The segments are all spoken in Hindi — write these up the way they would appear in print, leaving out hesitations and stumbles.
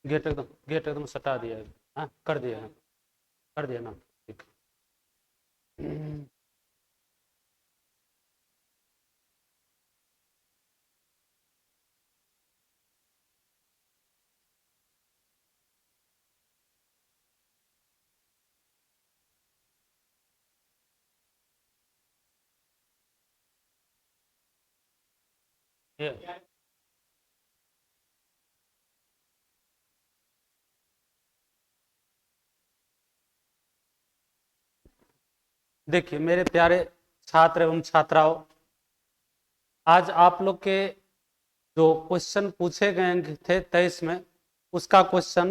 गेट एकदम सटा दिया है। हाँ कर दिया है, कर दिया ना, ठीक। ये देखिए मेरे प्यारे छात्र एवं छात्राओं, आज आप लोग के जो क्वेश्चन पूछे गए थे 23 में, उसका क्वेश्चन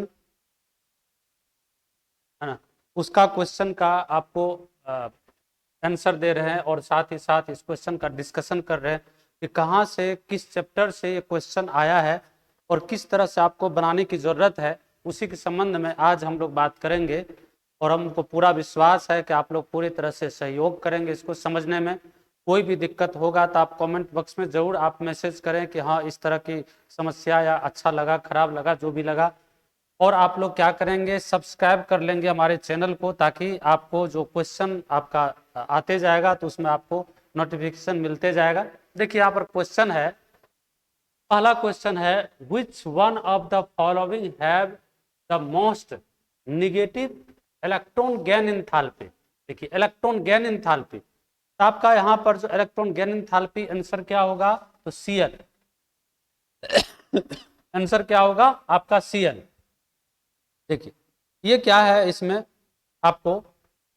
है ना, उसका क्वेश्चन का आपको आंसर दे रहे हैं और साथ ही साथ इस क्वेश्चन का डिस्कशन कर रहे हैं कि कहाँ से किस चैप्टर से ये क्वेश्चन आया है और किस तरह से आपको बनाने की ज़रूरत है, उसी के संबंध में आज हम लोग बात करेंगे। और हमको पूरा विश्वास है कि आप लोग पूरी तरह से सहयोग करेंगे इसको समझने में। कोई भी दिक्कत होगा तो आप कमेंट बॉक्स में ज़रूर आप मैसेज करें कि हाँ इस तरह की समस्या या अच्छा लगा खराब लगा जो भी लगा। और आप लोग क्या करेंगे, सब्सक्राइब कर लेंगे हमारे चैनल को, ताकि आपको जो क्वेश्चन आपका आते जाएगा तो उसमें आपको नोटिफिकेशन मिलते जाएगा। देखिए यहाँ पर क्वेश्चन है, पहला क्वेश्चन है, which one of the following have the most negative electron gain enthalpy. देखिए इलेक्ट्रॉन गेन इंथैल्पी, तो आपका यहाँ पर जो इलेक्ट्रॉन गेन इंथैल्पी आंसर क्या होगा, तो Cl। आंसर क्या होगा आपका Cl। देखिए ये क्या है, इसमें आपको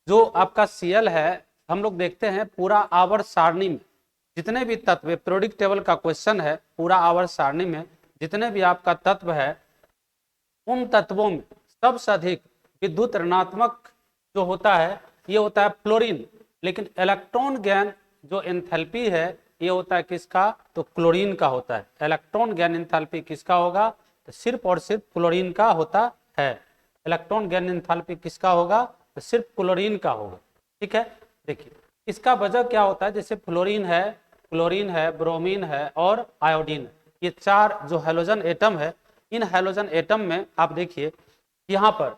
जो आपका Cl है, हम लोग देखते हैं पूरा आवर्त सारणी में जितने भी तत्व, पीरियोडिक टेबल का क्वेश्चन है, पूरा आवर्त सारणी में जितने भी आपका तत्व है, उन तत्वों में सबसे अधिक विद्युत ऋणात्मक जो होता है ये होता है फ्लोरीन। लेकिन इलेक्ट्रॉन गेन जो एंथैल्पी है ये होता है किसका, तो क्लोरीन का होता है। इलेक्ट्रॉन गेन एंथैल्पी किसका होगा, तो सिर्फ और सिर्फ क्लोरीन का होता है। इलेक्ट्रॉन गेन एंथैल्पी किसका होगा, तो सिर्फ क्लोरीन का होगा। ठीक है, देखिए इसका वजह क्या होता है, जैसे फ्लोरीन है, क्लोरीन है, ब्रोमीन है और आयोडीन, ये चार जो हेलोजन एटम है, इन हेलोजन एटम में आप देखिए यहाँ पर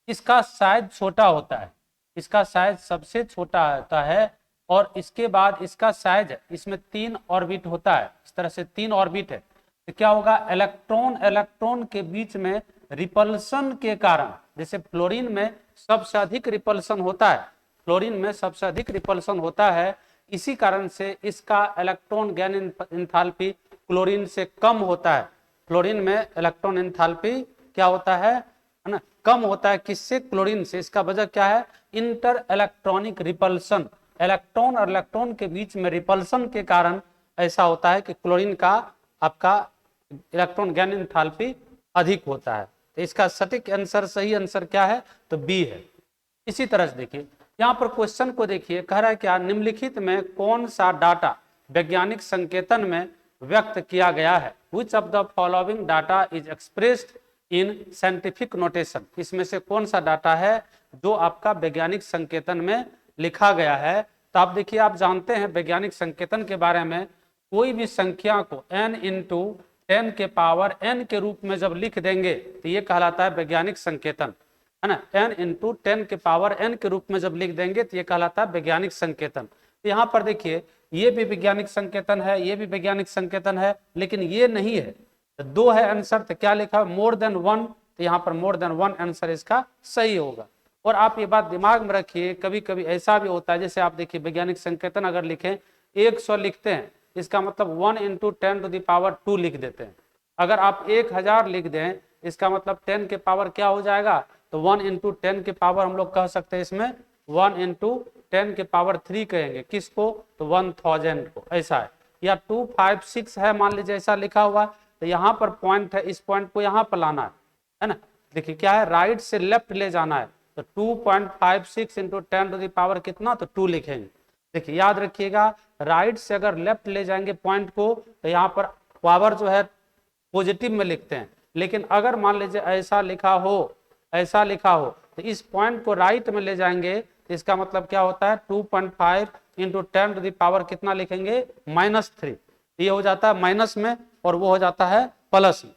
इसका साइज छोटा होता है, इसका साइज सबसे छोटा होता है। और इसके बाद इसका साइज, इसमें 3 ऑर्बिट होता है, इस तरह से 3 ऑर्बिट है। तो क्या होगा, इलेक्ट्रॉन इलेक्ट्रॉन के बीच में रिपल्सन के कारण, जैसे फ्लोरीन में सबसे अधिक रिपल्सन होता है, फ्लोरीन में सबसे अधिक रिपल्सन होता है, इसी कारण से इसका इलेक्ट्रॉन गेन एंथैल्पी क्लोरीन से कम होता है। क्लोरीन में इलेक्ट्रॉन एंथैल्पी क्या होता है ना, कम होता है, किससे, क्लोरीन से। इसका वजह क्या है, इंटर इलेक्ट्रॉनिक रिपल्सन, इलेक्ट्रॉन और इलेक्ट्रॉन के बीच में रिपल्सन के कारण ऐसा होता है कि क्लोरीन का आपका इलेक्ट्रॉन गेन एंथैल्पी अधिक होता है। तो इसका सटीक आंसर, सही आंसर क्या है, तो बी है। इसी तरह से देखिए यहाँ पर क्वेश्चन को देखिए, कह रहा है क्या, निम्नलिखित में कौन सा डाटा वैज्ञानिक संकेतन में व्यक्त किया गया है, which of the following data is expressed in scientific notation. इसमें से कौन सा डाटा है जो आपका वैज्ञानिक संकेतन में लिखा गया है। तो आप देखिए, आप जानते हैं वैज्ञानिक संकेतन के बारे में, कोई भी संख्या को n इंटू 10 के पावर n के रूप में जब लिख देंगे तो ये कहलाता है वैज्ञानिक संकेतन, है ना। n इंटू 10 के पावर n के रूप में जब लिख देंगे तो ये कहलाता है वैज्ञानिक संकेतन। तो यहाँ पर देखिए ये भी वैज्ञानिक संकेतन है, ये भी वैज्ञानिक संकेतन है, लेकिन ये नहीं है, तो 2 है आंसर। तो क्या लिखा, मोर देन 1, तो यहाँ पर मोर देन 1 आंसर इसका सही होगा। और आप ये बात दिमाग में रखिए, कभी कभी ऐसा भी होता है, जैसे आप देखिए वैज्ञानिक संकेतन अगर लिखें 100 लिखते हैं, इसका मतलब 1 इंटू 10 टू द पावर 2 लिख देते हैं। अगर आप 1000 लिख दें, इसका मतलब 10 के पावर क्या हो जाएगा, तो 1 इंटू 10 के पावर हम लोग कह सकते हैं इसमें 1 इंटू 10 के पावर 3 कहेंगे, किसको, तो 1000 को, ऐसा है। या 256 है, मान लीजिए ऐसा लिखा हुआ, तो यहाँ पर पॉइंट है, इस पॉइंट को यहाँ पर लाना है ना। देखिए क्या है, राइट से लेफ्ट ले जाना है, तो 2.56 इंटू 10 टू द पावर कितना, तो 2 लिखेंगे। देखिए याद रखिएगा, राइट से अगर लेफ्ट ले जाएंगे पॉइंट को, तो यहाँ पर पावर जो है पॉजिटिव में लिखते हैं। लेकिन अगर मान लीजिए ऐसा लिखा हो, ऐसा लिखा हो, तो इस पॉइंट को राइट में ले जाएंगे, तो इसका मतलब क्या होता है, 2.5 इंटू 10 टू द पावर कितना लिखेंगे, -3। ये हो जाता है माइनस में और वो हो जाता है प्लस में।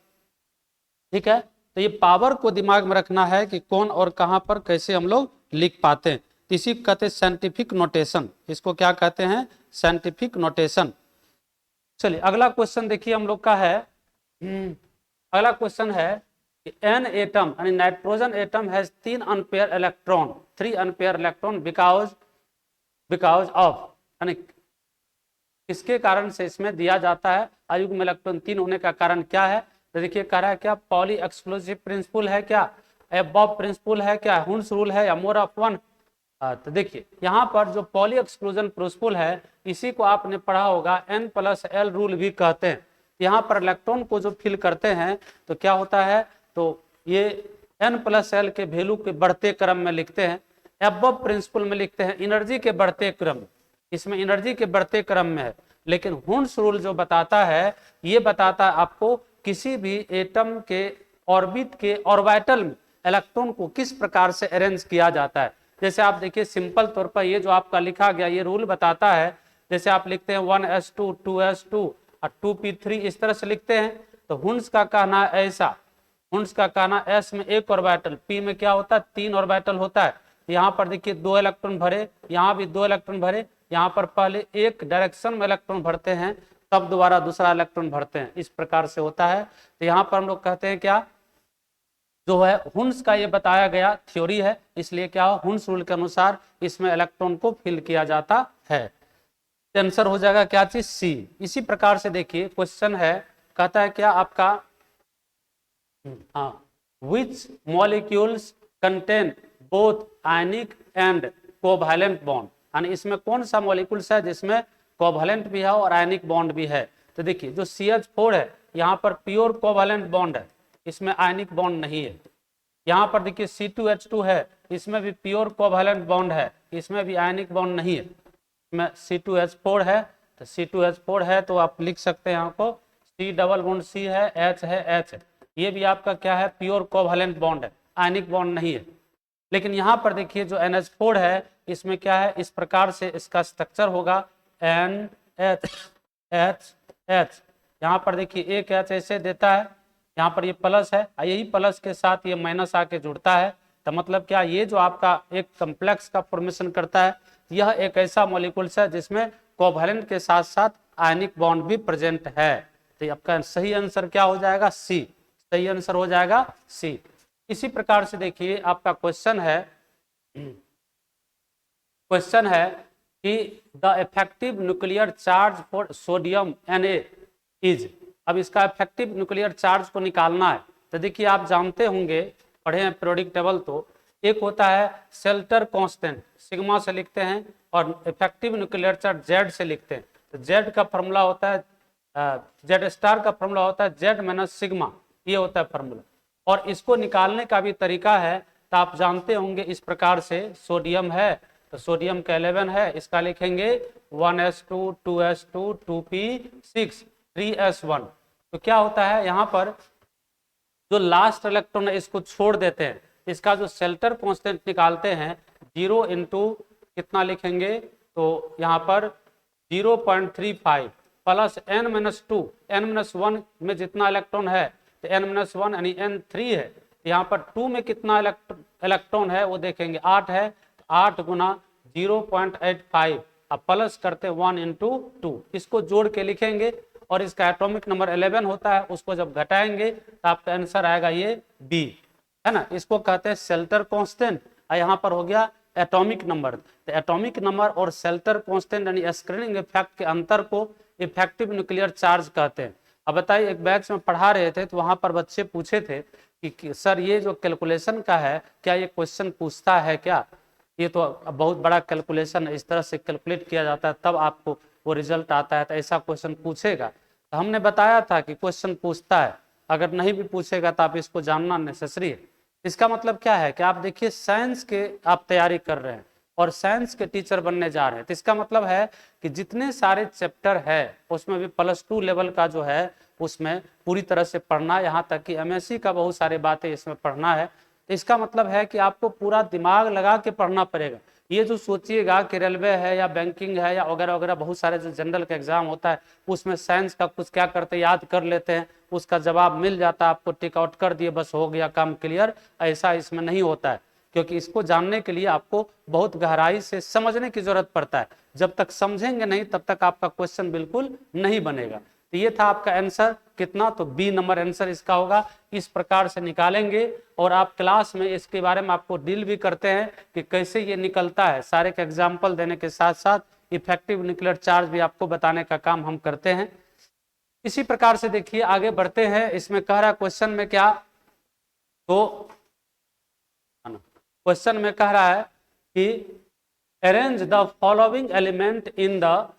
ठीक है, तो ये पावर को दिमाग में रखना है कि कौन और कहां पर कैसे हम लोग लिख पाते हैं। तो इसी को कहते हैं साइंटिफिक नोटेशन। इसको क्या कहते हैं? Scientific notation. चलिए अगला क्वेश्चन देखिए हम लोग का है, अगला क्वेश्चन है कि एन एटम यानी nitrogen atom has 3 unpaired electron, 3 unpaired electron because of, यानी किसके कारण से इसमें दिया जाता है अयुग्म इलेक्ट्रॉन 3 होने का कारण क्या है? तो देखिए कह रहा है क्या पॉली एक्सक्लूसिव प्रिंसिपल है, क्या एबॉव प्रिंसिपल है, क्या हुन्स रूल है, या मोर ऑफ वन। तो देखिए यहाँ पर जो पॉली एक्सक्लूजन प्रिंसिपल है इसी को आपने पढ़ा होगा N+L रूल भी कहते हैं। यहाँ पर इलेक्ट्रॉन को जो फिल करते हैं तो क्या होता है, तो ये N+L के वैल्यू के बढ़ते क्रम में लिखते हैं। एबव प्रिंसिपल में लिखते हैं एनर्जी के बढ़ते क्रम, इसमें एनर्जी के बढ़ते क्रम में है। लेकिन हुन्स रूल जो बताता है ये बताता है आपको किसी भी एटम के ऑर्बिट के ऑर्बिटल में इलेक्ट्रॉन को किस प्रकार से अरेंज किया जाता है। जैसे आप देखिए सिंपल तौर पर ये जो आपका लिखा गया ये रूल बताता है, जैसे आप लिखते हैं 1s2 2s2 और 2p3 इस तरह से लिखते हैं। तो हुन्स का कहना है ऐसा, हुन्स का कहना s में एक ऑर्बिटल, p में क्या होता है 3 ऑर्बिटल होता है। यहाँ पर देखिए 2 इलेक्ट्रॉन भरे, यहाँ भी 2 इलेक्ट्रॉन भरे, यहाँ पर पहले एक डायरेक्शन में इलेक्ट्रॉन भरते हैं तब दोबारा दूसरा इलेक्ट्रॉन भरते हैं, इस प्रकार से होता है। तो यहाँ पर हम लोग कहते हैं क्या जो है हुन्स का ये बताया गया थ्योरी है, इसलिए क्या हो हुन्स रूल के अनुसार इसमें इलेक्ट्रॉन को फिल किया जाता है। आंसर हो जाएगा क्या चीज सी। इसी प्रकार से देखिए क्वेश्चन है, कहता है क्या आपका which molecules contain both ionic and covalent bond, यानी इसमें कौन सा मॉलिक्यूल्स है जिसमें कोवैलेंट भी है और आयनिक बॉन्ड भी है। तो देखिए जो CH4 है यहाँ पर प्योर कोवैलेंट बॉन्ड है, इसमें आयनिक बॉन्ड नहीं है। यहाँ पर देखिए C2H2 है, इसमें भी प्योर कोवैलेंट बॉन्ड है, इसमें भी आयनिक बॉन्ड नहीं है। इसमें C2H4 है, तो C2H4 है तो आप लिख सकते हैं यहाँ को C डबल बॉन्ड C है, H है, H है, ये भी आपका क्या है प्योर कोवैलेंट बॉन्ड है, आयनिक बॉन्ड नहीं है। लेकिन यहाँ पर देखिए जो NH4 है इसमें क्या है इस प्रकार से इसका स्ट्रक्चर होगा NH यहाँ पर देखिए एक H ऐसे देता है, यहाँ पर ये प्लस है, यही प्लस के साथ ये माइनस आके जुड़ता है। तो मतलब क्या ये जो आपका एक कॉम्प्लेक्स का फॉर्मेशन करता है यह एक ऐसा मॉलिक्यूल्स है जिसमें कोवैलेंट के साथ साथ आयनिक बॉन्ड भी प्रेजेंट है। तो आपका सही आंसर क्या हो जाएगा सी, सही आंसर हो जाएगा सी। इसी प्रकार से देखिए आपका क्वेश्चन है कि the effective nuclear charge for sodium Na is, अब इसका इफेक्टिव न्यूक्लियर चार्ज को निकालना है। तो देखिए आप जानते होंगे पढ़े हैं पीरियोडिक टेबल, तो एक होता है शेल्टर कांस्टेंट सिग्मा से लिखते हैं और इफेक्टिव न्यूक्लियर चार्ज जेड से लिखते हैं। तो जेड का फॉर्मूला होता है जेड स्टार का फॉर्मूला होता है जेड माइनस सिग्मा, ये होता है फॉर्मूला। और इसको निकालने का भी तरीका है, तो आप जानते होंगे इस प्रकार से सोडियम है तो सोडियम का 11 है, इसका लिखेंगे 1s2 2s2 2p6 3s1। तो क्या होता है यहाँ पर जो लास्ट इलेक्ट्रॉन है इसको छोड़ देते हैं, इसका जो शेल्टर कांस्टेंट निकालते हैं 0 इंटू कितना लिखेंगे तो यहाँ पर 0.35 प्लस n-2, n-1 में जितना इलेक्ट्रॉन है तो n-1 यानी n3 है। तो यहाँ पर 2 में कितना इलेक्ट्रॉन है वो देखेंगे 8 है, तो 8 गुना 0.85 अब प्लस करते 1 इंटू 2, इसको जोड़ के लिखेंगे और इसका एटॉमिक नंबर 11 होता है, उसको जब घटाएंगे तो आपका आंसर आएगा ये बी, है ना। इसको कहते हैं शेल्टर कांस्टेंट, यहाँ पर हो गया एटॉमिक नंबर। तो एटॉमिक नंबर और शेल्टर कांस्टेंट यानी स्क्रीनिंग इफेक्ट के अंतर को इफेक्टिव न्यूक्लियर चार्ज कहते हैं। अब बताइए एक बैच में पढ़ा रहे थे तो वहां पर बच्चे पूछे थे कि सर ये जो कैलकुलेशन का है क्या ये क्वेश्चन पूछता है क्या, ये तो बहुत बड़ा कैलकुलेशन है, इस तरह से कैलकुलेट किया जाता है तब आपको वो रिजल्ट आता है, तो ऐसा क्वेश्चन पूछेगा। तो हमने बताया था कि क्वेश्चन पूछता है, अगर नहीं भी पूछेगा तो आप इसको जानना नेसेसरी है। इसका मतलब क्या है कि आप देखिए साइंस के आप तैयारी कर रहे हैं और साइंस के टीचर बनने जा रहे हैं, तो इसका मतलब है कि जितने सारे चैप्टर है उसमें भी +2 लेवल का जो है उसमें पूरी तरह से पढ़ना है, यहाँ तक कि MSc का बहुत सारे बातें इसमें पढ़ना है। तो इसका मतलब है कि आपको पूरा दिमाग लगा के पढ़ना पड़ेगा, ये जो सोचिएगा कि रेलवे है या बैंकिंग है या वगैरह वगैरह बहुत सारे जो जनरल का एग्जाम होता है उसमें साइंस का कुछ क्या करते हैं, याद कर लेते हैं, उसका जवाब मिल जाता है, आपको टिक आउट कर दिए, बस हो गया काम क्लियर। ऐसा इसमें नहीं होता है, क्योंकि इसको जानने के लिए आपको बहुत गहराई से समझने की जरूरत पड़ता है। जब तक समझेंगे नहीं तब तक आपका क्वेश्चन बिल्कुल नहीं बनेगा। तो ये था आपका आंसर कितना, तो बी नंबर आंसर इसका होगा। इस प्रकार से निकालेंगे और आप क्लास में इसके बारे में आपको डील भी करते हैं कि कैसे ये निकलता है, सारे के एग्जाम्पल देने के साथ साथ इफेक्टिव न्यूक्लियर चार्ज भी आपको बताने का काम हम करते हैं। इसी प्रकार से देखिए आगे बढ़ते हैं। इसमें कह रहा क्वेश्चन में क्या, तो क्वेश्चन में कह रहा है कि arrange the following element in the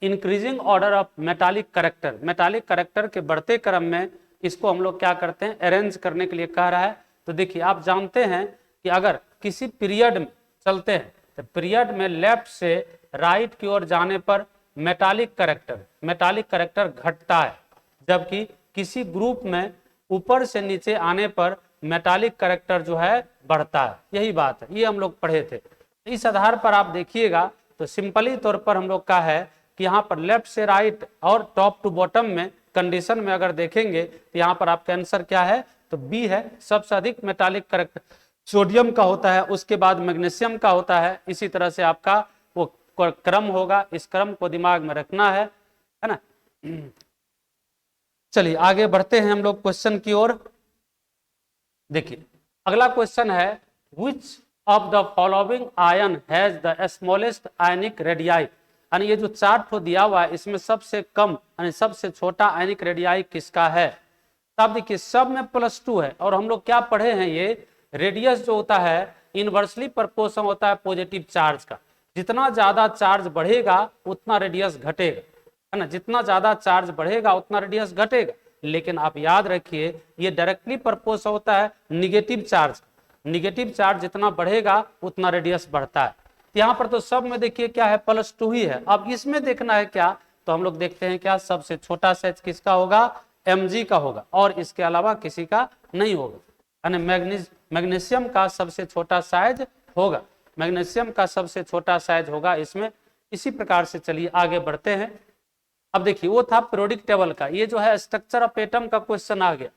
increasing order of metallic character. Metallic character के बढ़ते क्रम में इसको हम लोग क्या करते हैं, अरेंज करने के लिए कह रहा है। तो देखिए आप जानते हैं कि अगर किसी पीरियड में चलते हैं तो पीरियड में लेफ्ट से राइट की ओर जाने पर मेटालिक करेक्टर घटता है, जबकि किसी ग्रुप में ऊपर से नीचे आने पर मेटालिक करेक्टर जो है बढ़ता है। यही बात है, ये हम लोग पढ़े थे। इस आधार पर आप देखिएगा तो सिंपली तौर पर हम लोग का है कि यहाँ पर लेफ्ट से राइट और टॉप टू बॉटम में कंडीशन में अगर देखेंगे तो यहाँ पर आपका आंसर क्या है, तो बी है। सबसे अधिक मेटालिक करेक्टर सोडियम का होता है, उसके बाद मैग्नीशियम का होता है। इसी तरह से आपका वो क्रम होगा, इस क्रम को दिमाग में रखना है ना। चलिए आगे बढ़ते हैं हम लोग क्वेश्चन की ओर। देखिए अगला क्वेश्चन है, which of the following ion has the smallest ionic radii. यानी ये जो चार्ट को दिया हुआ है इसमें सबसे कम यानी सबसे छोटा आयनिक रेडियाई किसका है। तब देखिए सब में +2 है और हम लोग क्या पढ़े हैं, ये रेडियस जो होता है इनवर्सली प्रोपोर्शनल होता है पॉजिटिव चार्ज का। जितना ज्यादा चार्ज बढ़ेगा उतना रेडियस घटेगा, है ना, जितना ज्यादा चार्ज बढ़ेगा उतना रेडियस घटेगा। लेकिन आप याद रखिए ये डायरेक्टली प्रोपोर्शनल होता है निगेटिव चार्ज। निगेटिव चार्ज जितना बढ़ेगा उतना रेडियस बढ़ता है। यहाँ पर तो सब में देखिए क्या है, +2 ही है। अब इसमें देखना है क्या, तो हम लोग देखते हैं क्या सबसे छोटा साइज किसका होगा, Mg का होगा और इसके अलावा किसी का नहीं होगा। यानी मैग्नीशियम का सबसे छोटा साइज होगा, मैग्नीशियम का सबसे छोटा साइज होगा इसमें। इसी प्रकार से चलिए आगे बढ़ते हैं। अब देखिए वो था पीरियोडिक टेबल का, ये जो है स्ट्रक्चर ऑफ एटम का क्वेश्चन आ गया।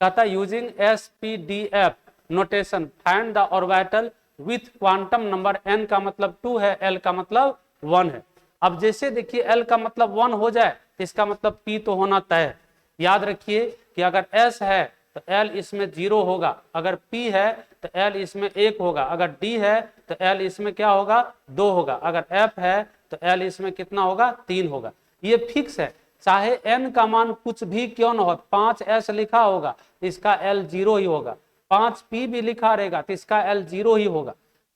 कहता है using SPDF notation find the orbital with quantum number. n का मतलब 2 है, l का मतलब 1 है। अब जैसे देखिए l का मतलब 1 हो जाए तो इसका मतलब p तो होना तय है। याद रखिए कि अगर s है तो l इसमें 0 होगा, अगर p है तो l इसमें 1 होगा, अगर d है तो l इसमें क्या होगा, 2 होगा, अगर f है तो l इसमें कितना होगा, 3 होगा। ये फिक्स है, चाहे n का मान कुछ भी क्यों न हो। 5s लिखा होगा तो इसका l 0 ही होगा, 5p भी लिखा रहेगा तो इसका l 0 ही होगा।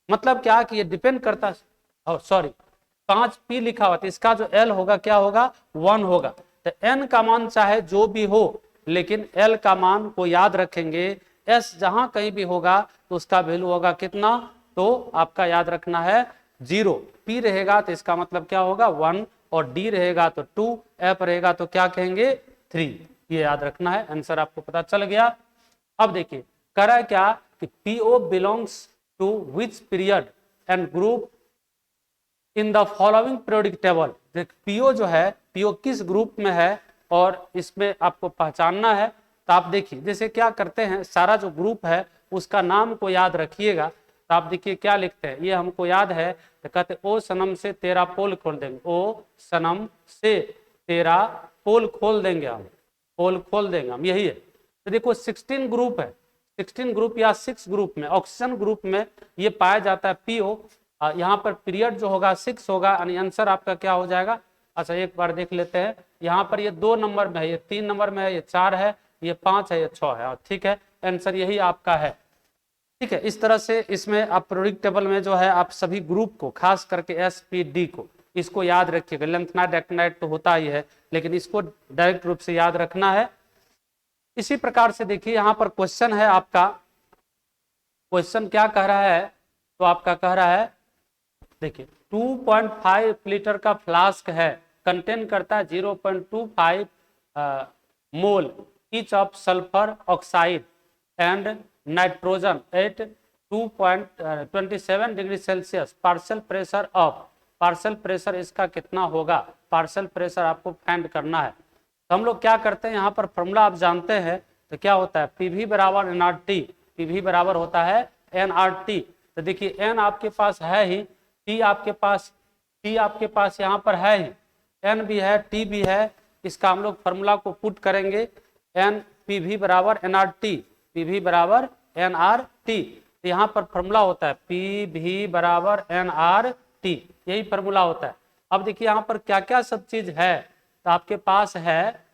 मतलब क्या कि ये डिपेंड करता, सॉरी 5p लिखा हुआ तो इसका जो l होगा क्या होगा, 1 होगा। तो n का मान चाहे जो भी हो लेकिन l का मान को याद रखेंगे। s जहां कहीं भी होगा तो उसका वैल्यू होगा कितना, तो आपका याद रखना है 0। p रहेगा तो इसका मतलब क्या होगा 1 और d रहेगा तो 2, f रहेगा तो क्या कहेंगे 3। ये याद रखना है, आंसर आपको पता चल गया। अब देखिए कह रहा है क्या कि PO belongs to which period and group in the following periodic table. PO जो है, PO किस ग्रुप में है और इसमें आपको पहचानना है। तो आप देखिए जैसे क्या करते हैं, सारा जो ग्रुप है उसका नाम को याद रखिएगा। तो आप देखिए क्या लिखते हैं, ये हमको याद है तो कहते ओ सनम से तेरा पोल खोल देंगे, ओ सनम से तेरा पोल खोल देंगे, हम पोल खोल देंगे हम, यही है। तो देखो 16 ग्रुप है, 16 ग्रुप या 6 ग्रुप में, ऑक्सीजन ग्रुप में ये पाया जाता है PO। यहाँ पर पीरियड जो होगा 6 होगा, यानी आंसर आपका क्या हो जाएगा। अच्छा एक बार देख लेते हैं, यहाँ पर ये 2 नंबर में है, ये 3 नंबर में है, ये 4 है, ये 5 है, ये 6 है। ठीक है, आंसर यही आपका है। ठीक है, इस तरह से इसमें आप पीरियोडिक टेबल में जो है आप सभी ग्रुप को, खास करके SPD को, इसको याद रखिएगा। लेंथनाइट एक्टिनाइट तो होता ही है लेकिन इसको डायरेक्ट रूप से याद रखना है। इसी प्रकार से देखिए यहाँ पर क्वेश्चन है आपका, क्वेश्चन क्या कह रहा है, तो आपका कह रहा है देखिए 2.5 लीटर का फ्लास्क है, कंटेन करता है 0.25 mole each of sulphur oxide and nitrogen at 2.27 degree Celsius partial pressure of, partial pressure इसका कितना होगा, पार्शियल प्रेशर आपको फाइंड करना है। तो हम लोग क्या करते हैं, यहाँ पर फॉर्मूला आप जानते हैं, तो क्या होता है पीवी बराबर एनआरटी, पीवी बराबर होता है एनआरटी। तो देखिए एन आपके पास है ही, टी आपके पास यहाँ पर है ही, एन भी है टी भी है, इसका हम लोग फॉर्मूला को पुट करेंगे, एन पीवी बराबर एनआरटी, पीवी बराबर एनआरटी। तो यहाँ पर फॉर्मूला होता है पीवी बराबर एनआरटी, यही फॉर्मूला होता है। अब देखिए यहाँ पर क्या क्या सब चीज है, तो आपके पास है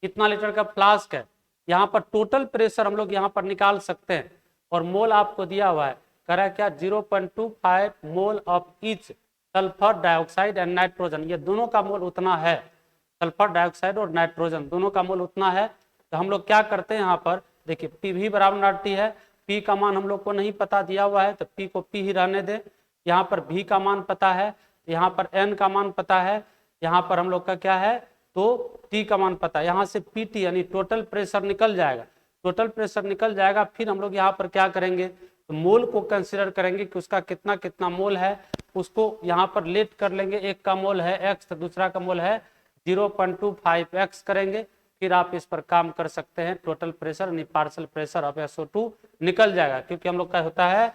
कितना लीटर का फ्लास्क है, यहाँ पर टोटल प्रेशर हम लोग यहाँ पर निकाल सकते हैं, और मोल आपको दिया हुआ है, करा क्या 0.25 mole of each sulphur dioxide and nitrogen, ये दोनों का मोल उतना है, सल्फर डाइऑक्साइड और नाइट्रोजन दोनों का मोल उतना है। तो हम लोग क्या करते हैं यहाँ पर देखिए पीवी बराबर आरटी है, पी का मान हम लोग को नहीं पता दिया हुआ है, तो पी को पी ही रहने दे, यहाँ पर भी का मान पता है, यहाँ पर एन का मान पता है, यहाँ पर हम लोग का क्या है तो टी का मान पता है, यहाँ से पीटी यानी टोटल प्रेशर निकल जाएगा, टोटल प्रेशर निकल जाएगा। फिर हम लोग यहाँ पर क्या करेंगे तो मोल को कंसीडर करेंगे कि उसका कितना कितना मोल है, उसको यहाँ पर लेट कर लेंगे, एक का मोल है एक्स तो दूसरा का मोल है 0.25 एक्स करेंगे, फिर आप इस पर काम कर सकते हैं, टोटल प्रेशर यानी पार्शियल प्रेशर ऑफ SO2 निकल जाएगा, क्योंकि हम लोग का होता है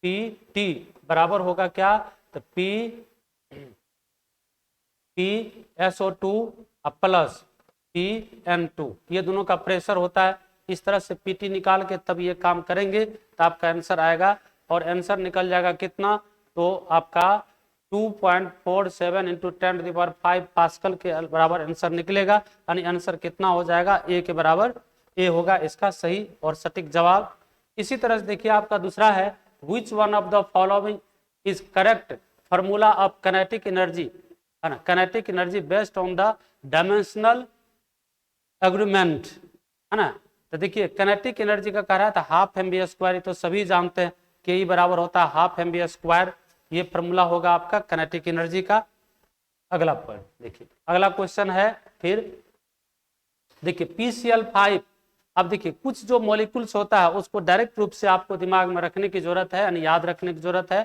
पी बराबर होगा क्या तो पी SO2 प्लस PN2, ये दोनों का प्रेशर होता है। इस तरह से पीटी निकाल के तब ये काम करेंगे तो आपका आंसर आएगा, और आंसर निकल जाएगा कितना तो आपका 2.47 इंटू 10⁵ पास्कल के बराबर आंसर निकलेगा, यानी आंसर कितना हो जाएगा ए के बराबर, ए होगा इसका सही और सटीक जवाब। इसी तरह से देखिए आपका दूसरा है which one of the following is correct formula of kinetic energy, है ना, kinetic energy based on the dimensional agreement, है ना। तो देखिए काइनेटिक एनर्जी का कह रहा था हाफ mv², तो सभी जानते हैं कि ई बराबर होता है हाफ mv², ये फॉर्मूला होगा आपका काइनेटिक एनर्जी का। अगला पॉइंट देखिए, अगला क्वेश्चन है फिर देखिए PCl5। अब देखिए कुछ जो मॉलिक्यूल्स होता है उसको डायरेक्ट रूप से आपको दिमाग में रखने की जरूरत है, यानी याद रखने की जरूरत है।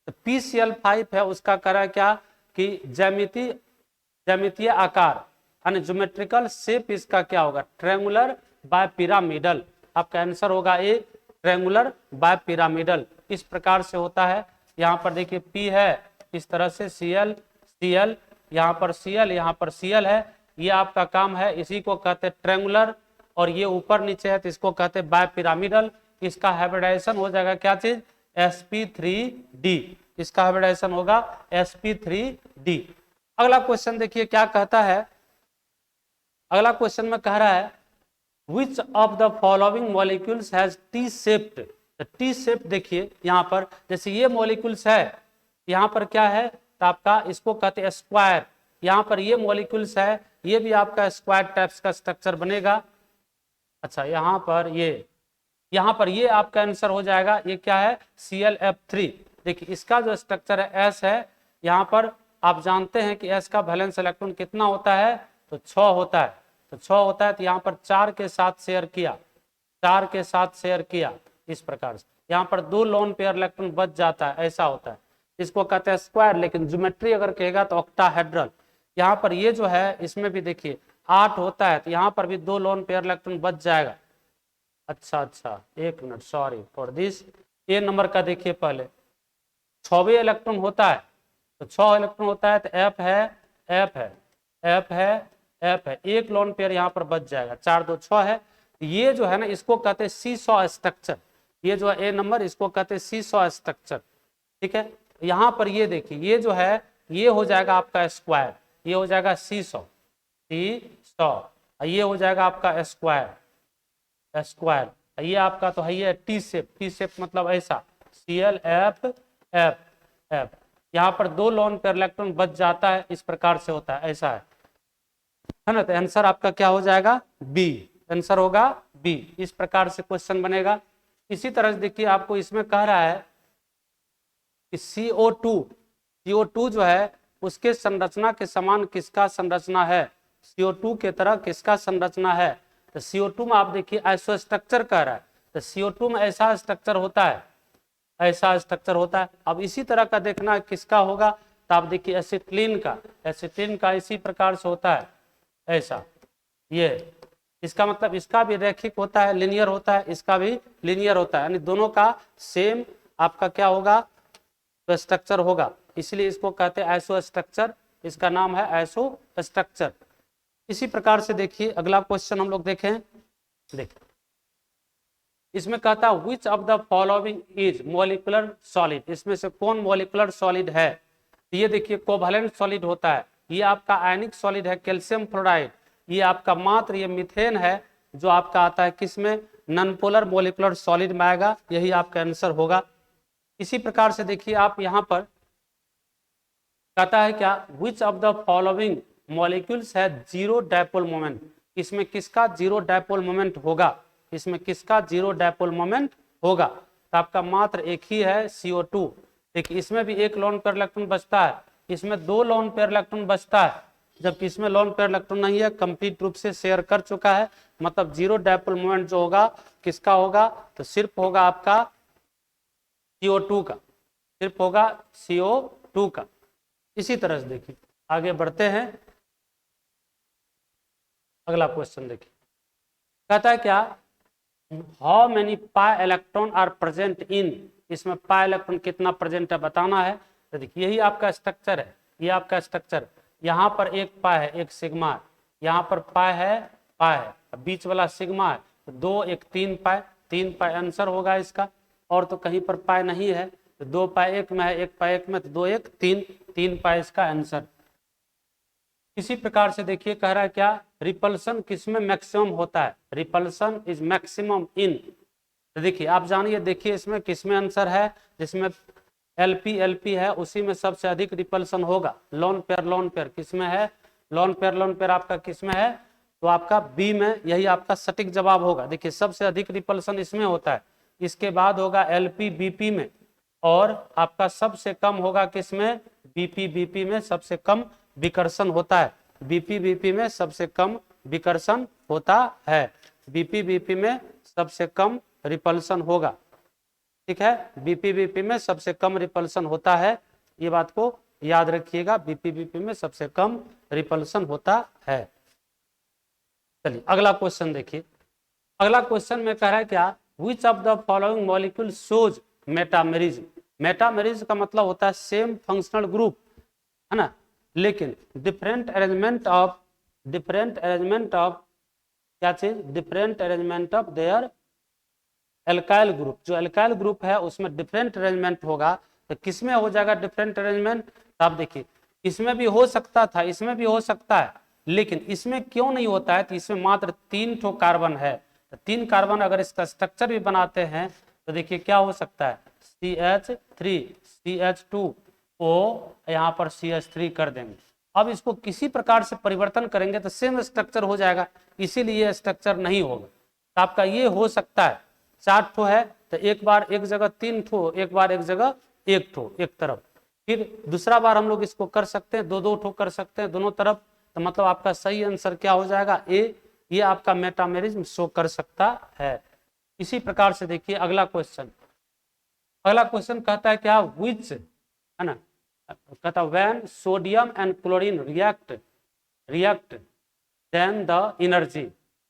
तो PCl5 है, उसका करा क्या कि ज्यामितीय आकार यानी ज्योमेट्रिकल शेप इसका क्या होगा ट्रायंगुलर बाय पिरामिडल, आपका आंसर होगा ए ट्रायंगुलर बाय पिरामिडल, इस प्रकार से होता है। यहाँ पर देखिए P है इस तरह से Cl, यहाँ पर Cl है, ये आपका काम है, इसी को कहते हैं ट्रायंगुलर, और ये ऊपर नीचे है तो इसको कहते हैं बाय पिरामिडल। इसका हाइब्रिडाइजेशन हो जाएगा क्या चीज sp3d, इसका हाइब्रिडाइजेशन होगा sp3d। अगला क्वेश्चन देखिए क्या कहता है, अगला क्वेश्चन में कह रहा है which of the following molecules has T shaped, T shape देखिए यहाँ पर जैसे ये मॉलिक्यूल्स है, यहाँ पर क्या है तो आपका इसको कहते हैं स्क्वायर, यहाँ पर ये मॉलिक्यूल्स है, ये भी आपका स्क्वायर टाइप्स का स्ट्रक्चर बनेगा। अच्छा यहाँ पर ये आपका आंसर हो जाएगा, ये क्या है ClF3। देखिए इसका जो स्ट्रक्चर है S है, यहाँ पर आप जानते हैं कि S का वैलेंस इलेक्ट्रॉन कितना होता है तो 6 होता है, तो 6 होता है, तो यहाँ पर 4 के साथ शेयर किया, इस प्रकार से यहाँ पर 2 लोन पेयर इलेक्ट्रॉन बच जाता है, ऐसा होता है, इसको कहते हैं स्क्वायर। लेकिन ज्योमेट्री अगर कहेगा तो ऑक्टाहेड्रल, यहाँ पर ये जो है इसमें भी देखिए 8 होता है, तो यहाँ पर भी 2 लोन पेयर इलेक्ट्रॉन बच जाएगा। अच्छा एक minute, sorry for this, A number का देखिए पहले 6वें इलेक्ट्रॉन होता है, तो 6 इलेक्ट्रॉन होता है, तो एफ है, एक लोन पेयर यहाँ पर बच जाएगा, 4 2 6 है। ये जो है ना इसको कहते हैं सीसॉ स्ट्रक्चर, ये जो है ए नंबर इसको कहते हैं सीसॉ स्ट्रक्चर, ठीक है। यहाँ पर ये देखिए ये जो है ये हो जाएगा आपका स्क्वायर, ये हो जाएगा सीसॉ, ये हो जाएगा आपका स्क्वायर, ये आपका तो है ये टी शेप मतलब ऐसा ClF, यहाँ पर 2 लोन पेयर इलेक्ट्रॉन बच जाता है, इस प्रकार से होता है, ऐसा है ना। तो आंसर आपका क्या हो जाएगा बी, आंसर होगा बी, इस प्रकार से क्वेश्चन बनेगा। इसी तरह से देखिए आपको इसमें कह रहा है कि CO2 जो है उसके संरचना के समान किसका संरचना है, CO2 के तरह किसका संरचना है। तो CO2 में आप देखिए आइसोस्ट्रक्चर कह रहा है, तो CO2 में ऐसा स्ट्रक्चर होता है, ऐसा स्ट्रक्चर होता है। अब इसी तरह का देखना किसका होगा, तो आप देखिए एसिटिलीन का, एसिटिलीन का इसी प्रकार से होता है ऐसा, ये इसका मतलब इसका भी रैखिक होता है, लिनियर होता है, इसका भी लिनियर होता है, यानी दोनों का सेम आपका क्या होगा, तो स्ट्रक्चर होगा, इसलिए इसको कहते हैं आइसो स्ट्रक्चर, इसका नाम है आइसो स्ट्रक्चर। इसी प्रकार से देखिए अगला क्वेश्चन हम लोग देखें, देखिए इसमें कहता है which of the following is molecular solid, इसमें से कौन मॉलिक्यूलर सॉलिड है, तो ये देखिए कोवैलेंट सॉलिड होता है, ये आपका आयनिक सॉलिड है कैल्शियम फ्लोराइड, ये आपका मात्र ये मीथेन है जो आपका आता है किसमें, नॉन पोलर मॉलिक्यूलर सॉलिड में आएगा, यही आपका आंसर होगा। इसी प्रकार से देखिए आप यहाँ पर कहता है क्या, which of the following molecules है जीरो डायपोल मोमेंट, इसमें किसका जीरो डायपोल मोमेंट होगा, इसमें किसका जीरो डायपोल मोमेंट होगा, तो आपका मात्र एक ही है CO2। देखिए इसमें भी एक लोन पेयर इलेक्ट्रॉन बचता है, इसमें दो लोन पेयर इलेक्ट्रॉन बचता है, जबकि इसमें लोन पेयर इलेक्ट्रॉन नहीं है, कंप्लीट रूप से शेयर कर चुका है, मतलब जीरो डायपोल मोमेंट जो होगा किसका होगा, तो सिर्फ होगा आपका CO2 का, सिर्फ होगा CO2 का। इसी तरह से देखिए आगे बढ़ते हैं, अगला क्वेश्चन देखिए कहता है क्या, how many pi electron are present in, इसमें पाई इलेक्ट्रॉन कितना प्रेजेंट है बताना है। तो देखिए यही आपका स्ट्रक्चर है, ये आपका स्ट्रक्चर, यहाँ पर एक पाई है, एक सिग्मा है, यहाँ पर पाई है, बीच वाला सिग्मा है, तो दो एक तीन पाई आंसर होगा इसका, और तो कहीं पर पाई नहीं है, तो दो पाई एक में है, एक पाई एक में, तो दो एक तीन पाई इसका आंसर। इसी प्रकार से देखिए कह रहा है क्या, रिपल्सन किसमें मैक्सिमम होता है, रिपल्सन इज मैक्सिमम इन, तो देखिए आप जानिए, देखिए इसमें किसमें आंसर है, जिसमें एलपी है उसी में सबसे अधिक रिपल्सन होगा, लोन पेयर किसमें है, लोन पेयर आपका किसमें है, तो आपका बी में, यही आपका सटीक जवाब होगा। देखिए सबसे अधिक रिपल्सन इसमें होता है, इसके बाद होगा एलपी बीपी में, और आपका सबसे कम होगा किसमें, बीपी में सबसे कम विकर्षण होता है, बीपी में सबसे कम विकर्षण होता है, बीपी में सबसे कम रिपल्सन होगा, ठीक है, बीपी में सबसे कम रिपल्सन होता है, ये बात को याद रखिएगा, बीपी में सबसे कम रिपल्सन होता है। चलिए अगला क्वेश्चन देखिए, अगला क्वेश्चन में कह रहा है क्या, which of the following molecule shows metamerism, metamerism का मतलब होता है सेम फंक्शनल ग्रुप, है ना, लेकिन डिफरेंट अरेंजमेंट ऑफ क्या चीज, different arrangement of their alkyl group, जो एल्काइल ग्रुप है उसमें डिफरेंट अरेंजमेंट होगा, तो किसमें हो जाएगा डिफरेंट अरेंजमेंट, तो आप देखिए इसमें भी हो सकता था, इसमें भी हो सकता है, लेकिन इसमें क्यों नहीं होता है, तो इसमें मात्र 3 ठो कार्बन है, तो 3 कार्बन अगर इसका स्ट्रक्चर भी बनाते हैं तो देखिए क्या हो सकता है, CH3 CH2O, यहाँ पर CH3 कर देंगे, अब इसको किसी प्रकार से परिवर्तन करेंगे तो सेम स्ट्रक्चर हो जाएगा, इसीलिए स्ट्रक्चर नहीं होगा, तो आपका ये हो सकता है 4 ठो है, तो एक बार एक जगह 3 ठो, एक बार एक जगह 1 ठो एक तरफ, फिर दूसरा बार हम लोग इसको कर सकते हैं, दो ठो कर सकते हैं दोनों तरफ, तो मतलब आपका सही आंसर क्या हो जाएगा, ए, ये आपका मेटामेरिज्म शो कर सकता है। इसी प्रकार से देखिए अगला क्वेश्चन, अगला क्वेश्चन कहता है क्या, विच, है ना, कहता when sodium and chlorine react then the energy,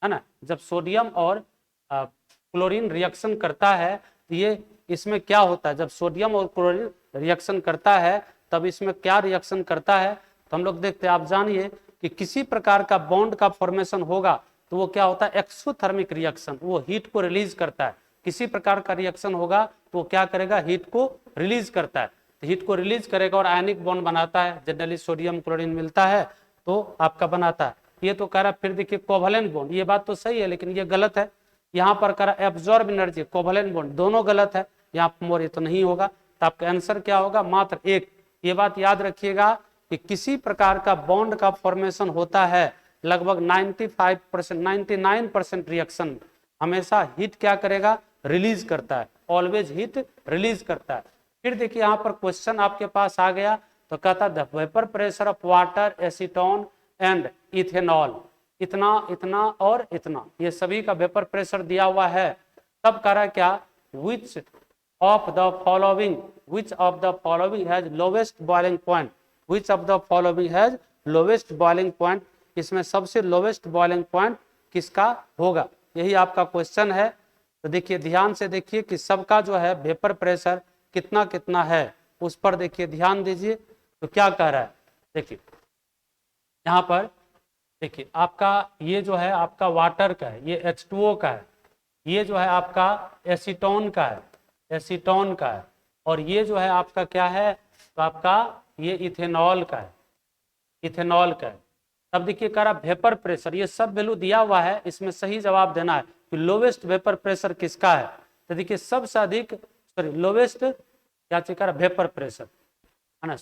है ना, जब सोडियम और क्लोरीन रिएक्शन करता है तो ये इसमें क्या होता है, जब सोडियम और क्लोरीन रिएक्शन करता है तब इसमें क्या रिएक्शन करता है, तो हम लोग देखते हैं, आप जानिए कि किसी प्रकार का बॉन्ड का फॉर्मेशन होगा तो वो क्या होता है, एक्सोथर्मिक रिएक्शन, वो हीट को रिलीज करता है, किसी प्रकार का रिएक्शन होगा तो वो क्या करेगा, हीट को रिलीज करता है, तो हीट को रिलीज करेगा और आयनिक बॉन्ड बनाता है, जनरली सोडियम क्लोरीन मिलता है तो आपका बनाता है, ये तो कह रहा फिर देखिए कोवैलेंट बॉन्ड, ये बात तो सही है लेकिन ये गलत है, यहाँ पर कह रहा एब्जॉर्ब एनर्जी, कोवैलेंट बॉन्ड, दोनों गलत है, यहाँ पर ये तो नहीं होगा, तो आपका आंसर क्या होगा, मात्र एक। ये बात याद रखिएगा कि किसी प्रकार का बॉन्ड का फॉर्मेशन होता है लगभग 95%, 99% रिएक्शन हमेशा हीट क्या करेगा, रिलीज करता है, ऑलवेज हीट रिलीज करता है। फिर देखिए यहाँ पर क्वेश्चन आपके पास आ गया, तो कहता the vapour pressure of water, acetone and ethanol, इतना इतना और इतना, ये सभी का वेपर प्रेशर दिया हुआ है, तब कह रहा है क्या, which of the following has lowest boiling point, which of the following has lowest boiling point, इसमें सबसे लोवेस्ट बॉइलिंग पॉइंट किसका होगा, यही आपका क्वेश्चन है। तो देखिए ध्यान से देखिए कि सबका जो है वेपर प्रेशर कितना कितना है, उस पर देखिए ध्यान दीजिए। तो क्या कह रहा है, देखिए यहाँ पर देखिए आपका ये जो है आपका वाटर का है, ये H2O का है, ये जो है आपका एसीटोन का है, एसीटोन का है, और ये जो है आपका क्या है, तो आपका ये इथेनॉल का है, इथेनॉल का है। तब देखिए कह रहा वेपर प्रेशर, ये सब वैल्यू दिया हुआ है, इसमें सही जवाब देना है कि लोवेस्ट वेपर प्रेशर किसका है। तो देखिए सबसे अधिक सॉरी लोवेस्ट क्या चीज कर वेपर प्रेशर है ना,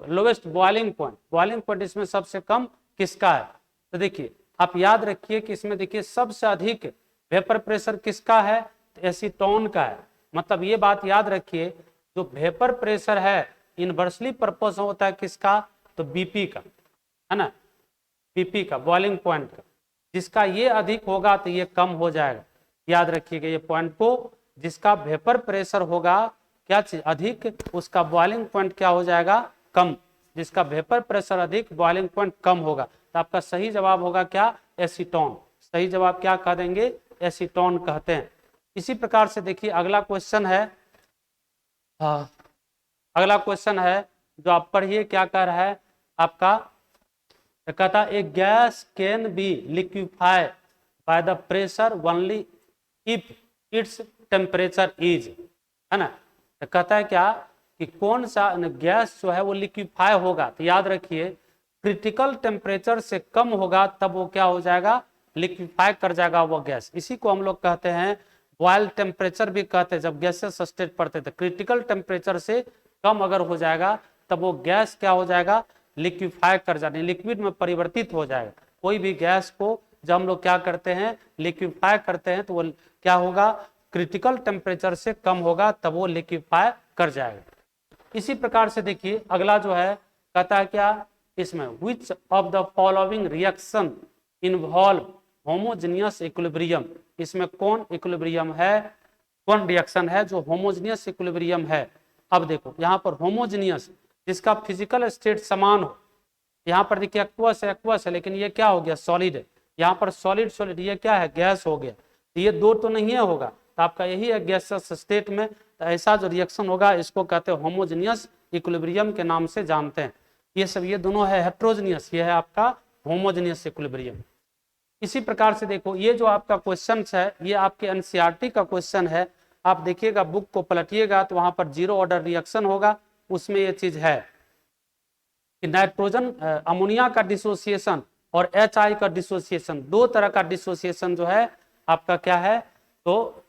लोवेस्ट बॉइलिंग पॉइंट इसमें सबसे कम किसका है। तो देखिए आप याद रखिए कि इसमें देखिए सबसे अधिक वेपर प्रेशर किसका है, तो एसीटोन का है। मतलब ये बात याद रखिए, जो वेपर प्रेशर है इनवर्सली प्रोपोर्शनल होता है किसका, तो बीपी का, है ना, बीपी का बॉइलिंग पॉइंट का। जिसका ये अधिक होगा तो ये कम हो जाएगा। याद रखिएगा ये पॉइंट को, जिसका वेपर प्रेशर होगा क्या चीज अधिक, उसका बॉइलिंग पॉइंट क्या हो जाएगा, कम। जिसका वेपर प्रेशर अधिक बॉइलिंग पॉइंट कम होगा। तो आपका सही जवाब होगा क्या, एसीटोन। सही जवाब क्या कह देंगे, एसीटोन कहते हैं। इसी प्रकार से देखिए अगला क्वेश्चन है, अगला क्वेश्चन है जो आप पढ़िए, क्या कह रहा है आपका, कहता है a gas can be liquefy by the pressure only if its temperature is, है ना। तो कहता है क्या कि कौन सा गैस जो है वो लिक्विफाई होगा, तो याद रखिए क्रिटिकल टेम्परेचर से कम होगा तब वो क्या हो जाएगा, लिक्विफाई कर जाएगा वो गैस। इसी को हम लोग कहते हैं बॉयल टेम्परेचर भी कहते हैं। जब गैसेस स्टेट पढ़ते थे, क्रिटिकल टेम्परेचर से कम अगर हो जाएगा तब वो गैस क्या हो जाएगा, लिक्विफाई कर जाने, लिक्विड में परिवर्तित हो जाएगा। कोई भी गैस को जब हम लोग क्या करते हैं, लिक्विफाई करते हैं, तो वो क्या होगा, क्रिटिकल टेम्परेचर से कम होगा तब वो लिक्विफाई कर जाएगा। इसी प्रकार से देखिए अगला जो है कहता है क्या, इसमें which of the following reaction involve homogeneous equilibrium, इसमें कौन इक्विलिब्रियम है, कौन रिएक्शन है जो होमोजेनियस इक्विलिब्रियम है। अब देखो यहाँ पर होमोजेनियस जिसका फिजिकल स्टेट समान हो, यहाँ पर देखिए एक्वस है लेकिन ये क्या हो गया, सॉलिड है। यहाँ पर सॉलिड ये क्या है, गैस हो गया। तो ये दो तो नहीं होगा, तो आपका यही है गैसेस स्टेट में। तो ऐसा जो रिएक्शन होगा इसको कहते हैं होमोजेनियस इक्विलिब्रियम के नाम से जानते हैं। ये सब ये दोनों है हेट्रोजेनियस, ये है आपका होमोजेनियस इक्विलिब्रियम। इसी प्रकार से देखो ये जो आपका क्वेश्चन है ये आपके एनसीईआरटी का क्वेश्चन है। आप देखिएगा बुक को पलटिएगा तो वहां पर जीरो ऑर्डर रिएक्शन होगा, उसमें ये चीज है कि नाइट्रोजन अमोनिया का डिसोसिएशन और HI का डिसोसिएशन, दो तरह का डिसोसिएशन जो है आपका क्या है, तो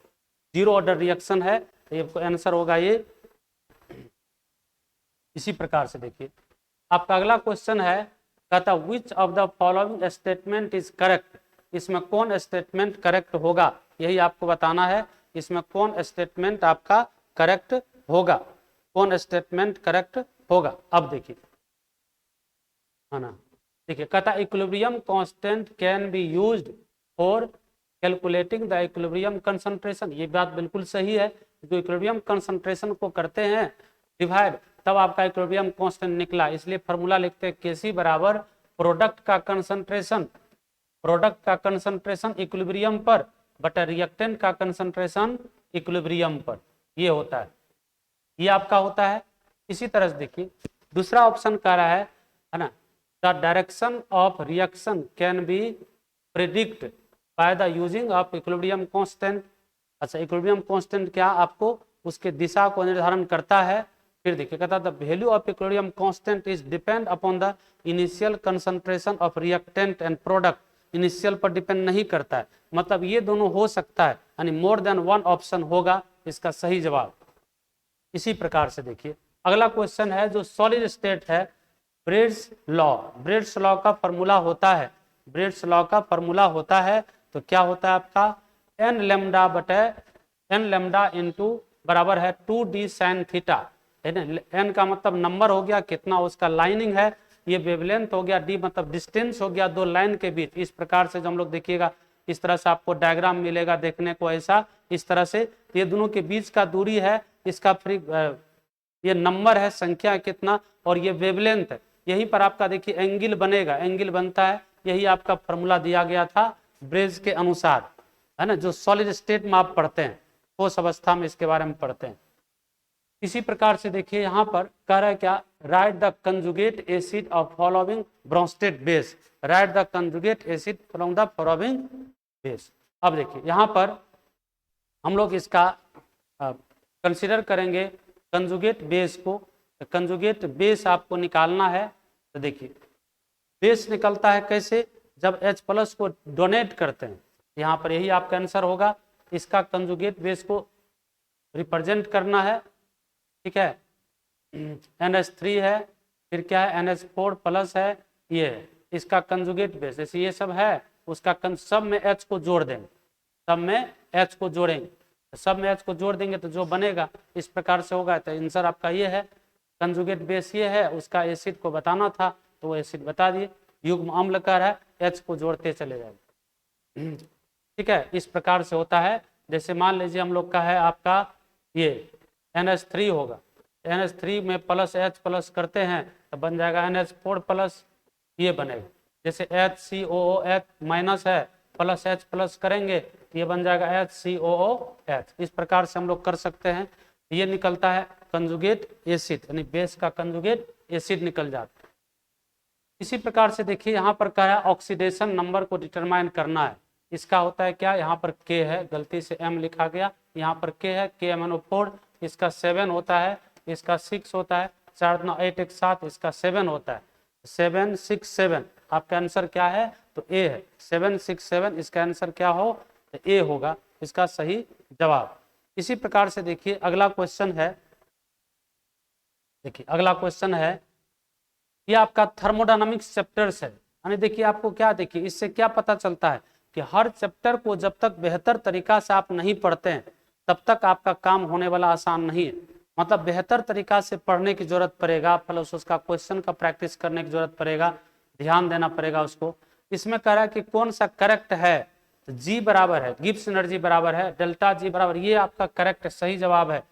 जीरो ऑर्डर रिएक्शन है। तो ये आंसर होगा ये। इसी प्रकार से देखिए आपका अगला क्वेश्चन है, कहता which of the following statement is correct, इसमें कौन स्टेटमेंट करेक्ट होगा, यही आपको बताना है। इसमें कौन स्टेटमेंट आपका करेक्ट होगा, कौन स्टेटमेंट करेक्ट होगा। अब देखिए है ना, देखिए कहता equilibrium constant can be used for calculating the equilibrium concentration, ये बात बिल्कुल सही है। जो इक्विलिब्रियम कंसंट्रेशन को करते हैं डिवाइड, तब आपका इक्विलिब्रियम कांस्टेंट निकला। इसलिए फॉर्मूला लिखते हैं केसी बराबर प्रोडक्ट का कंसंट्रेशन इक्विलिब्रियम पर बटा रिएक्टेंट का कंसंट्रेशन इक्विलिब्रियम पर, ये होता है, ये आपका होता है। इसी तरह से देखिए दूसरा ऑप्शन कह रहा है ना, the direction of reaction can be predict by the using of equilibrium constant. अच्छा इक्विलिब्रियम कांस्टेंट क्या आपको उसके दिशा को निर्धारण करता है। फिर देखिए कहता the value of equilibrium constant is depend upon the initial concentration of reactant and product, initial पर डिपेंड नहीं करता है। मतलब ये दोनों हो सकता है, यानी मोर देन वन ऑप्शन होगा इसका सही जवाब। इसी प्रकार से देखिए अगला क्वेश्चन है जो सॉलिड स्टेट है, ब्रेड्स लॉ का फॉर्मूला होता है, ब्रेड्स लॉ का फॉर्मूला होता है। तो क्या होता है आपका n लैम्डा इंटू बराबर है 2d sin थीटा, n का मतलब नंबर हो गया कितना उसका लाइनिंग है, ये वेवलेंथ हो गया, d मतलब डिस्टेंस हो गया दो लाइन के बीच। इस प्रकार से जब हम लोग देखिएगा इस तरह से आपको डायग्राम मिलेगा देखने को ऐसा, इस तरह से ये दोनों के बीच का दूरी है, इसका ये नंबर है, संख्या है कितना, और ये वेवलेंथ है। यहीं पर आपका देखिए एंगल बनेगा, एंगल बनता है, यही आपका फॉर्मूला दिया गया था ब्रेज के अनुसार, है ना, जो सॉलिड स्टेट में आप पढ़ते हैं, ठोस अवस्था में इसके बारे में पढ़ते हैं। इसी प्रकार से देखिए यहाँ पर कह रहा है क्या, right the conjugate acid of following Bronsted base, right the conjugate acid from the following base. अब देखिए यहाँ पर हम लोग इसका कंसिडर करेंगे कंजुगेट बेस को। कंजुगेट बेस आपको निकालना है, तो देखिए बेस निकलता है कैसे, जब H+ को डोनेट करते हैं, यहाँ पर यही आपका आंसर होगा। इसका कंजुगेट बेस को रिप्रेजेंट करना है, ठीक है, NH3 है, फिर क्या है NH4+ है, ये है इसका कंजुगेट बेस। जैसे ये सब है, उसका सब में H को जोड़ देंगे, सब में H को जोड़ेंगे, सब में H को जोड़ देंगे तो जो बनेगा इस प्रकार से होगा। तो आंसर आपका ये है, कंजुगेट बेस ये है, उसका एसिड को बताना था तो वो एसिड बता दिए। युग्म अम्ल का है, H को जोड़ते चले जाएंगे, ठीक है, इस प्रकार से होता है। जैसे मान लीजिए हम लोग का है आपका ये NH3 होगा, NH3 में +H+ करते हैं तो बन जाएगा NH4+, ये बनेगा। जैसे HCOOH- है, +H+ करेंगे ये बन जाएगा HCOOH। इस प्रकार से हम लोग कर सकते हैं, ये निकलता है कंजुगेट एसिड, यानी बेस का कंजुगेट एसिड निकल जाता है। इसी प्रकार से देखिए यहाँ पर क्या है, ऑक्सीडेशन नंबर को डिटरमाइन करना है। इसका होता है क्या, यहाँ पर K है, गलती से M लिखा गया, यहाँ पर K है, KMnO4, इसका 7 होता है, इसका 6 होता है, 4 9 8 1 7, इसका 7 होता है, 7 6 7। आपका आंसर क्या है, तो A है, 7 6 7, इसका आंसर क्या हो, तो A होगा इसका सही जवाब। इसी प्रकार से देखिए अगला क्वेश्चन है, देखिए अगला क्वेश्चन है, ये आपका थर्मोडायनामिक्स चैप्टर्स है। यानी देखिए आपको क्या, देखिए इससे क्या पता चलता है कि हर चैप्टर को जब तक बेहतर तरीका से आप नहीं पढ़ते हैं तब तक आपका काम होने वाला आसान नहीं है। मतलब बेहतर तरीका से पढ़ने की जरूरत पड़ेगा, प्लस उसका क्वेश्चन का प्रैक्टिस करने की जरूरत पड़ेगा, ध्यान देना पड़ेगा उसको। इसमें कह रहा है कि कौन सा करेक्ट है, तो G बराबर है, गिब्स एनर्जी बराबर है डेल्टा G बराबर, ये आपका करेक्ट सही जवाब है।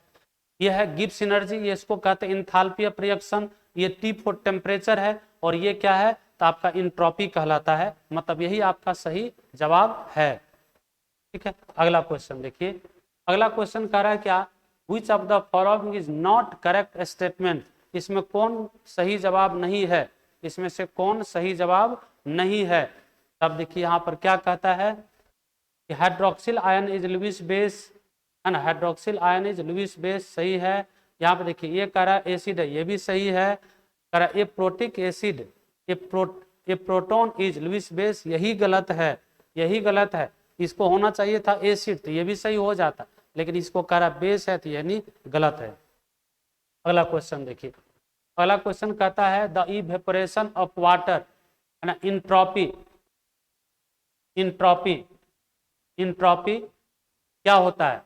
ये है गिब्स एनर्जी, ये इसको कहते हैं इंथैल्पी ऑफ रिएक्शन, ये T फॉर टेम्परेचर है, और ये क्या है, तो आपका इंट्रोपी कहलाता है। मतलब यही आपका सही जवाब है, ठीक है। अगला क्वेश्चन देखिए, अगला क्वेश्चन कह रहा है क्या, which of the following is not correct statement, इसमें कौन सही जवाब नहीं है, इसमें से कौन सही जवाब नहीं है। तब देखिए यहाँ पर क्या कहता है कि hydroxyl ion is Lewis base, है ना, hydroxyl ion is Lewis base सही है। यहाँ पे देखिए ये कह रहा है एसिड है, ये भी सही है। कह रहा है ए प्रोटिक एसिड, ये प्रोटोन इज लुईस बेस, यही गलत है, यही गलत है। इसको होना चाहिए था एसिड, तो ये भी सही हो जाता, लेकिन इसको कह रहा बेस है, तो यानी गलत है। अगला क्वेश्चन देखिए, अगला क्वेश्चन कहता है द इवेपोरेशन ऑफ वाटर, है ना, इंट्रोपी, इंट्रोपी, इंट्रोपी क्या होता है,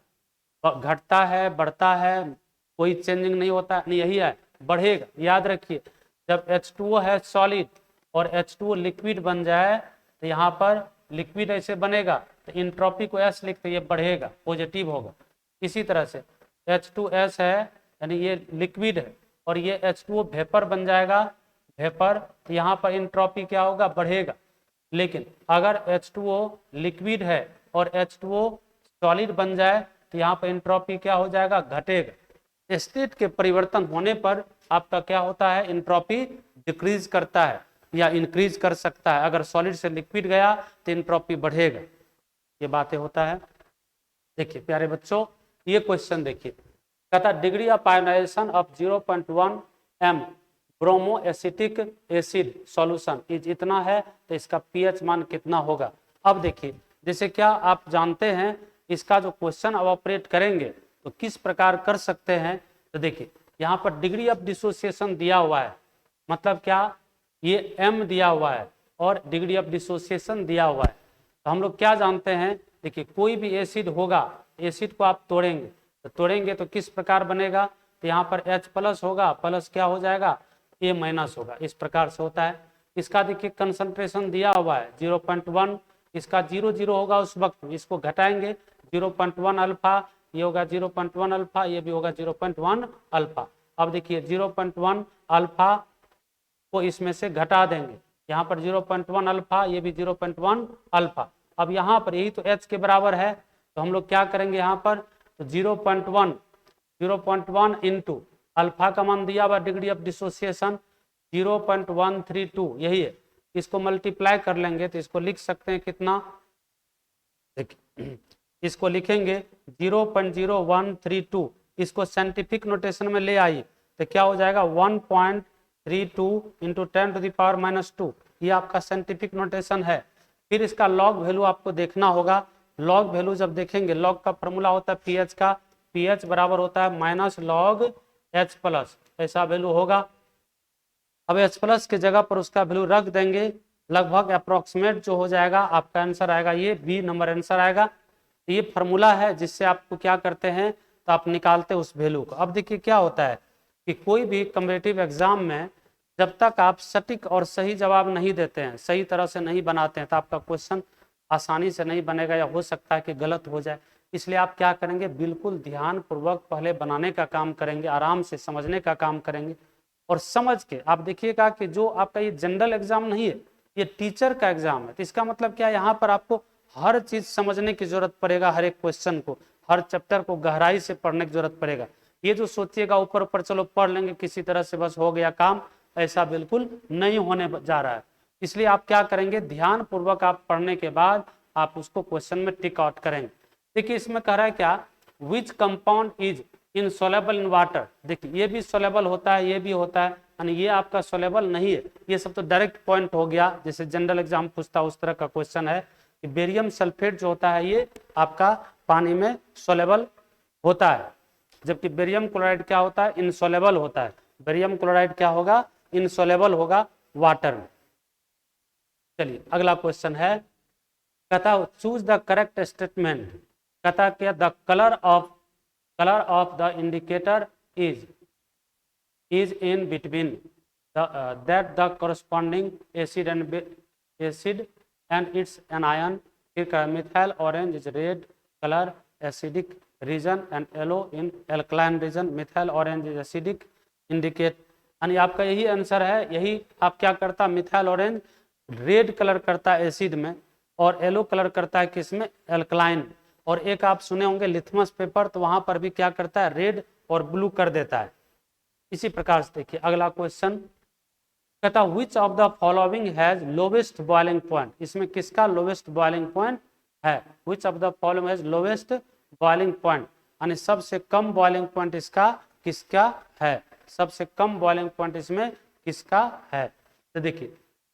घटता है, बढ़ता है, कोई चेंजिंग नहीं होता है, नहीं यही है, बढ़ेगा। याद रखिए जब H2O है सॉलिड और H2O लिक्विड बन जाए तो यहाँ पर लिक्विड ऐसे बनेगा, तो इंट्रोपी को S लिखते, ये बढ़ेगा, पॉजिटिव होगा। इसी तरह से H2S है, यानी ये लिक्विड है, और ये H2O वेपर बन जाएगा, वेपर, तो यहाँ पर इंट्रोपी क्या होगा, बढ़ेगा। लेकिन अगर H2O लिक्विड है और H2O सॉलिड बन जाए तो यहाँ पर इंट्रोपी क्या हो जाएगा, घटेगा। स्टेट के परिवर्तन होने पर आपका क्या होता है, इंट्रोपी डिक्रीज करता है या इंक्रीज कर सकता है। अगर सॉलिड से लिक्विड गया तो इंट्रोपी बढ़ेगा, ये बातें होता है। देखिए प्यारे बच्चों, ये क्वेश्चन देखिए, कहता degree of ionization of 0.1 m bromo acetic acid solution is इतना है, तो इसका पीएच मान कितना होगा। अब देखिए जैसे क्या आप जानते हैं, इसका जो क्वेश्चन अब ऑपरेट करेंगे तो किस प्रकार कर सकते हैं, तो देखिए यहाँ पर डिग्री ऑफ डिसोसिएशन दिया हुआ है, मतलब क्या, ये m दिया हुआ है और डिग्री ऑफ डिसोसिएशन दिया हुआ है। तो हम लोग क्या जानते हैं, देखिए कोई भी एसिड होगा, एसिड को आप तोड़ेंगे तो किस प्रकार बनेगा, तो यहाँ पर H+ होगा, प्लस क्या हो जाएगा, A- होगा, इस प्रकार से होता है। इसका देखिए कंसंट्रेशन दिया हुआ है 0.1 इसका 0 0 होगा उस वक्त, इसको घटाएंगे 0.1 अल्फा, ये होगा 0.1 अल्फा, ये भी होगा 0.1 अल्फा। अब देखिए 0.1 अल्फा को इसमें से घटा देंगे, यहाँ पर 0.1 अल्फा, ये भी 0.1 अल्फा। अब यहाँ पर यही तो h के बराबर है, तो हम लोग क्या करेंगे यहाँ पर, तो 0.1 इंटू अल्फा का मान दिया हुआ डिग्री ऑफ डिसोसिएशन 0.132, यही है, इसको मल्टीप्लाई कर लेंगे तो इसको लिख सकते हैं कितना, देखिए इसको लिखेंगे 0.0132, इसको साइंटिफिक नोटेशन में ले आइए तो क्या हो जाएगा 1.32 इंटू 10⁻⁻², ये आपका साइंटिफिक नोटेशन है। फिर इसका लॉग वैल्यू आपको देखना होगा, लॉग वैल्यू जब देखेंगे, लॉग का फॉर्मूला होता है पीएच का, पीएच बराबर होता है -log H+, ऐसा वैल्यू होगा। अब H+ के जगह पर उसका वैल्यू रख देंगे, लगभग अप्रोक्सीमेट जो हो जाएगा आपका आंसर आएगा, ये बी नंबर आंसर आएगा। ये फॉर्मूला है जिससे आपको क्या करते हैं, तो आप निकालते उस वैल्यू को। अब देखिए क्या होता है कि कोई भी कॉम्पिटिटिव एग्जाम में जब तक आप सटीक और सही जवाब नहीं देते हैं, सही तरह से नहीं बनाते हैं, तो आपका क्वेश्चन आसानी से नहीं बनेगा या हो सकता है कि गलत हो जाए। इसलिए आप क्या करेंगे, बिल्कुल ध्यानपूर्वक पहले बनाने का काम करेंगे, आराम से समझने का काम करेंगे और समझ के आप देखिएगा कि जो आपका ये जनरल एग्जाम नहीं है, ये टीचर का एग्जाम है। तो इसका मतलब क्या है, यहाँ पर आपको हर चीज समझने की जरूरत पड़ेगा, हर एक क्वेश्चन को, हर चैप्टर को गहराई से पढ़ने की जरूरत पड़ेगा। ये जो सोचिएगा ऊपर ऊपर चलो पढ़ लेंगे किसी तरह से बस हो गया काम, ऐसा बिल्कुल नहीं होने जा रहा है। इसलिए आप क्या करेंगे, ध्यान पूर्वक आप पढ़ने के बाद आप उसको क्वेश्चन में टिक आउट करेंगे। देखिए इसमें कह रहा है क्या, which compound is insoluble in water. देखिए ये भी सोलेबल होता है, ये भी होता है, यानी ये आपका सोलेबल नहीं है। ये सब तो डायरेक्ट पॉइंट हो गया, जैसे जनरल एग्जाम पूछता है उस तरह का क्वेश्चन है कि बेरियम सल्फेट जो होता है ये आपका पानी में सोलेबल होता है, जबकि बेरियम क्लोराइड क्या होता है, इनसोलेबल होता है। बेरियम क्लोराइड क्या होगा, इनसोलेबल होगा वाटर में। चलिए अगला क्वेश्चन है, कहता चूज द करेक्ट स्टेटमेंट। कहता क्या, the colour of the indicator is in between that the corresponding acid and its anion। फिर methyl orange is red colour acidic region and yellow in alkaline region. Methyl orange is acidic indicate, यानी आपका यही आंसर है। यही आप क्या करता, मिथाइल ऑरेंज रेड कलर करता है एसिड में और येलो कलर करता है किसमें, एल्कलाइन। और एक आप सुने होंगे लिथमस पेपर, तो वहां पर भी क्या करता है, रेड और ब्लू कर देता है। इसी प्रकार से देखिए अगला क्वेश्चन, कहता which of the following has lowest boiling point. इसमें किसका लोवेस्ट बॉइलिंग पॉइंट है, which of the following has lowest boiling point, यानी सबसे कम बॉइलिंग पॉइंट इसका किसका है, सबसे कम बॉइलिंग पॉइंट इसमें किसका है। तो देखिए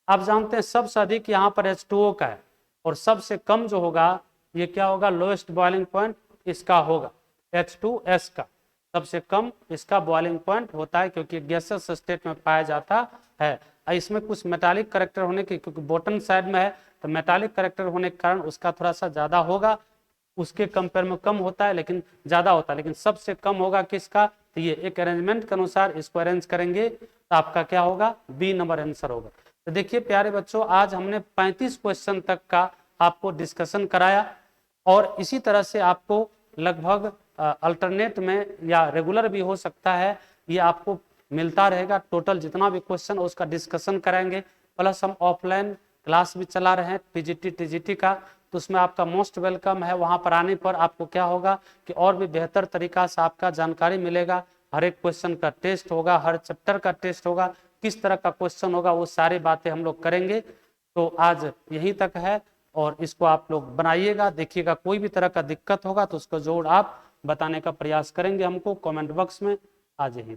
आप जानते हैं सबसे अधिक यहाँ पर H2O का है और सबसे कम जो होगा ये क्या होगा, लोएस्ट बॉइलिंग पॉइंट इसका होगा H2S का। सबसे कम इसका बॉइलिंग पॉइंट होता है क्योंकि गैसेस स्टेट में पाया जाता है। इसमें कुछ मेटालिक करेक्टर होने की, क्योंकि बॉटम साइड में है तो मेटालिक करेक्टर होने के कारण उसका थोड़ा सा ज्यादा होगा, उसके कंपेयर में कम होता है लेकिन ज्यादा होता है। लेकिन सबसे कम होगा किसका, तो ये एक अरेंजमेंट के अनुसार इसको अरेंज करेंगे तो आपका क्या होगा, बी नंबर आंसर होगा। तो देखिए प्यारे बच्चों, आज हमने 35 क्वेश्चन तक का आपको डिस्कशन कराया और इसी तरह से आपको लगभग अल्टरनेट में या रेगुलर भी हो सकता है, ये आपको मिलता रहेगा। टोटल जितना भी क्वेश्चन उसका डिस्कशन कराएंगे, प्लस हम ऑफलाइन क्लास भी चला रहे हैं पीजीटी टीजीटी का, तो उसमें आपका मोस्ट वेलकम है। वहां पर आने पर आपको क्या होगा कि और भी बेहतर तरीका से आपका जानकारी मिलेगा। हर एक क्वेश्चन का टेस्ट होगा, हर चैप्टर का टेस्ट होगा, किस तरह का क्वेश्चन होगा, वो सारी बातें हम लोग करेंगे। तो आज यहीं तक है और इसको आप लोग बनाइएगा, देखिएगा। कोई भी तरह का दिक्कत होगा तो उसको जोड़ आप बताने का प्रयास करेंगे हमको कमेंट बॉक्स में। आज यहीं